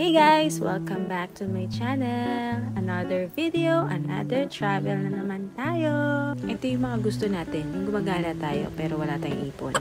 Hey guys! Welcome back to my channel! Another video, another travel na naman tayo! Ito yung mga gusto natin, yung gumagala tayo pero wala tayong ipon.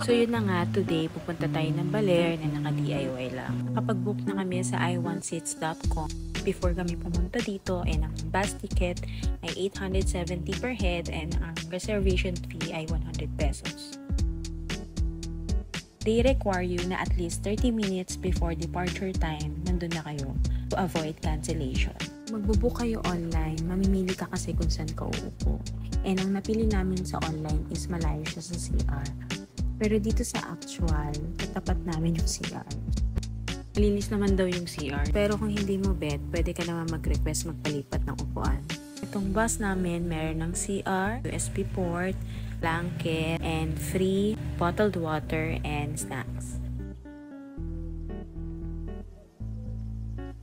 So yun na nga, today pupunta tayo ng Baler na naka-DIY lang. Nakapag-book na kami sa iwanseats.com before kami pumunta dito, and ang bus ticket ay 870 per head and ang reservation fee ay 100 pesos. They require you na at least 30 minutes before departure time nandun na kayo to avoid cancellation. Magbubook kayo online, mamimili ka kasi kung saan ka uupo. And ang napili namin sa online is malayo siya sa CR. Pero dito sa actual, katapat namin yung CR. Malinis naman daw yung CR. Pero kung hindi mo bet, pwede ka naman mag-request magpalipat ng upuan. Itong bus namin, meron ng CR, USB port, blanket, and free bottled water and snacks.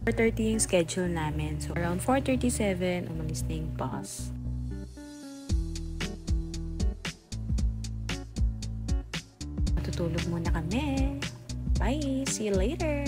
4:30 yung schedule namin. So, around 4:37, umalis na yung bus. Matutulog muna kami. Bye! See you later!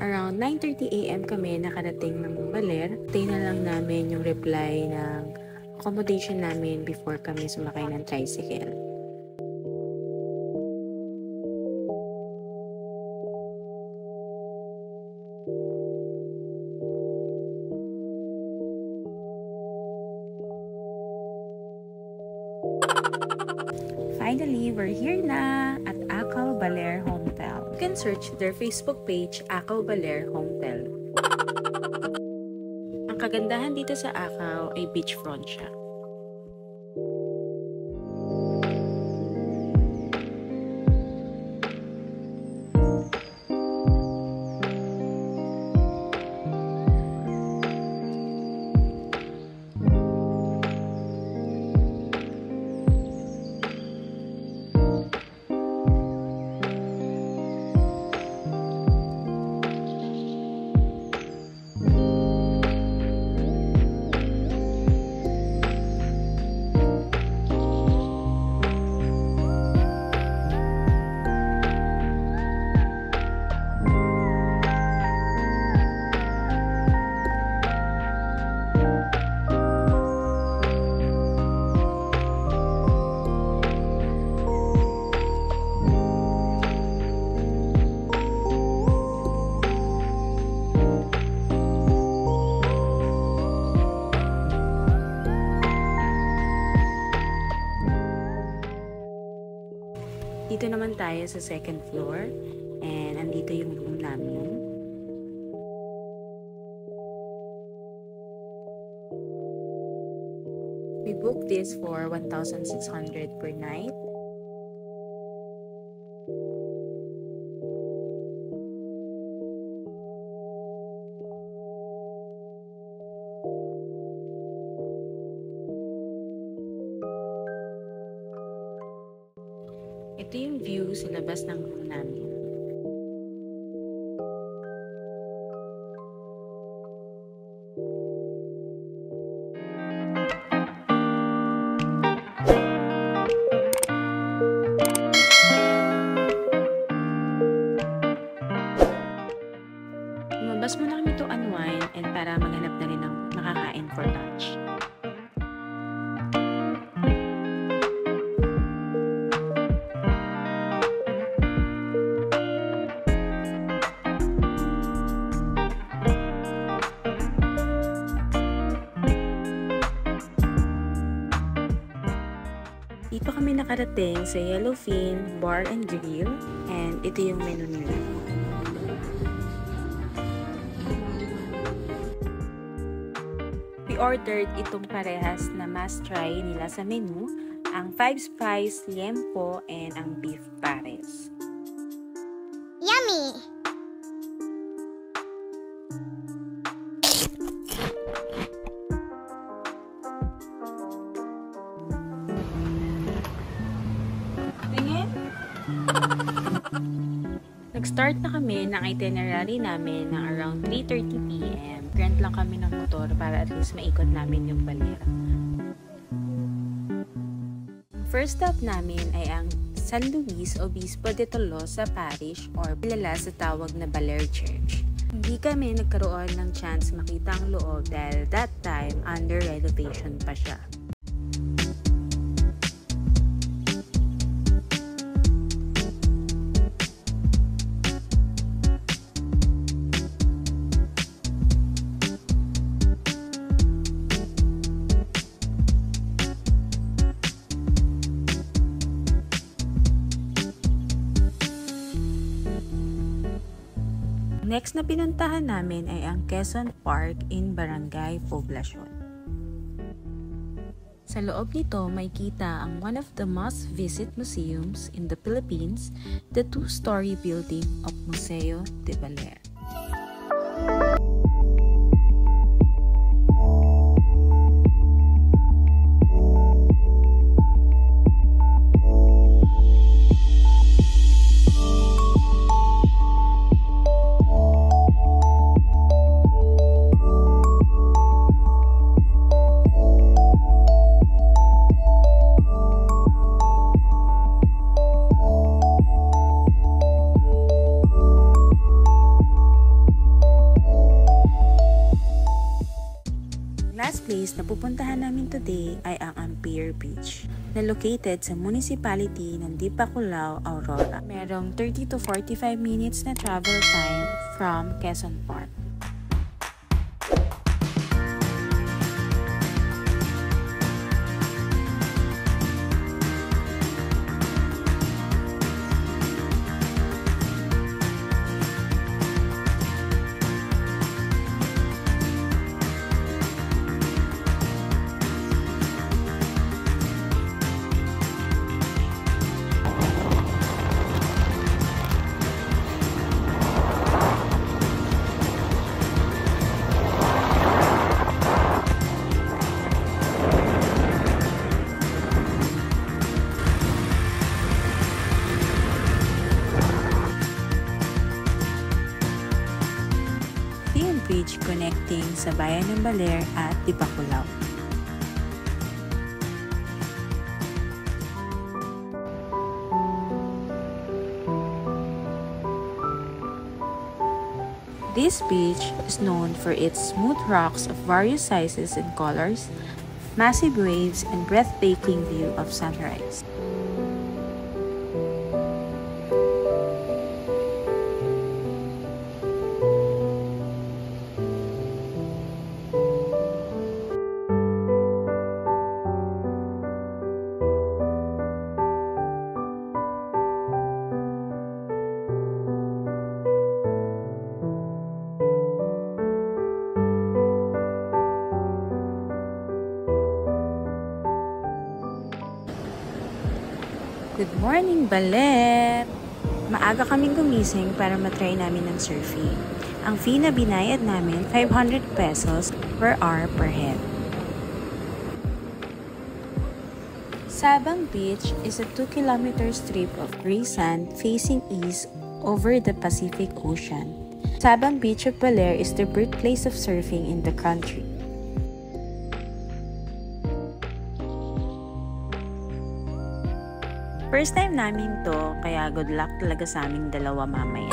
Around 9:30 AM kami nakarating ng Baler. Tay na lang namin yung reply ng accommodation namin before kami sumakay ng tricycle. Finally, we're here na at Acaw Baler Hotel. You can search their Facebook page, Acaw Baler Hotel. Ang kagandahan dito sa Acaw ay beachfront siya. Dito naman tayo sa second floor, and andito yung room namin. We booked this for 1,600 per night. Ito yung view sa labas ng room namin. Lumabas muna kami to unwind and para maghanap na rin ng makakain for lunch. Dito kami nakarating sa Yellowfin Bar and Grill, and ito yung menu nila. We ordered itong parehas na must try nila sa menu, ang 5 spice liempo and ang beef pares. Yummy! Nag-start na kami ng itinerary namin ng around 3:30 p.m. Rent lang kami ng motor para at least maikot namin yung Baler. First stop namin ay ang San Luis Obispo de Tolosa Parish or kilala sa tawag na Baler Church. Hindi kami nagkaroon ng chance makita ang loob dahil that time under renovation pa siya. Next na pinuntahan namin ay ang Quezon Park in Barangay Poblacion. Sa loob nito may kita ang one of the most visit museums in the Philippines, the two-story building of Museo de Baler. Last place na pupuntahan namin today ay ang Ampere Beach na located sa municipality ng Dipaculao, Aurora. Merong 30 to 45 minutes na travel time from Quezon Park. Bridge connecting sa bayan ng Baler at Dipaculao. This beach is known for its smooth rocks of various sizes and colors, massive waves, and breathtaking view of sunrise. Good morning, Baler! Maaga kaming gumising para matry namin ng surfing. Ang fee na binayad namin, 500 pesos per hour per head. Sabang Beach is a 2-kilometer strip of gray sand facing east over the Pacific Ocean. Sabang Beach of Baler is the birthplace of surfing in the country. First time namin to, kaya good luck talaga sa aming dalawa mamaya.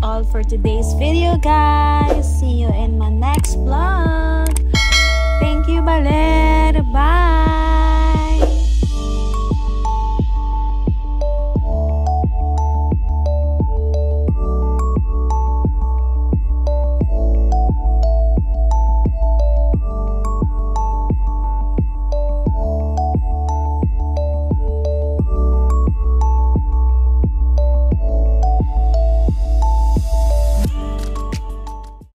all for today's video, guys. See you in my next vlog. Thank you, Baler. Bye.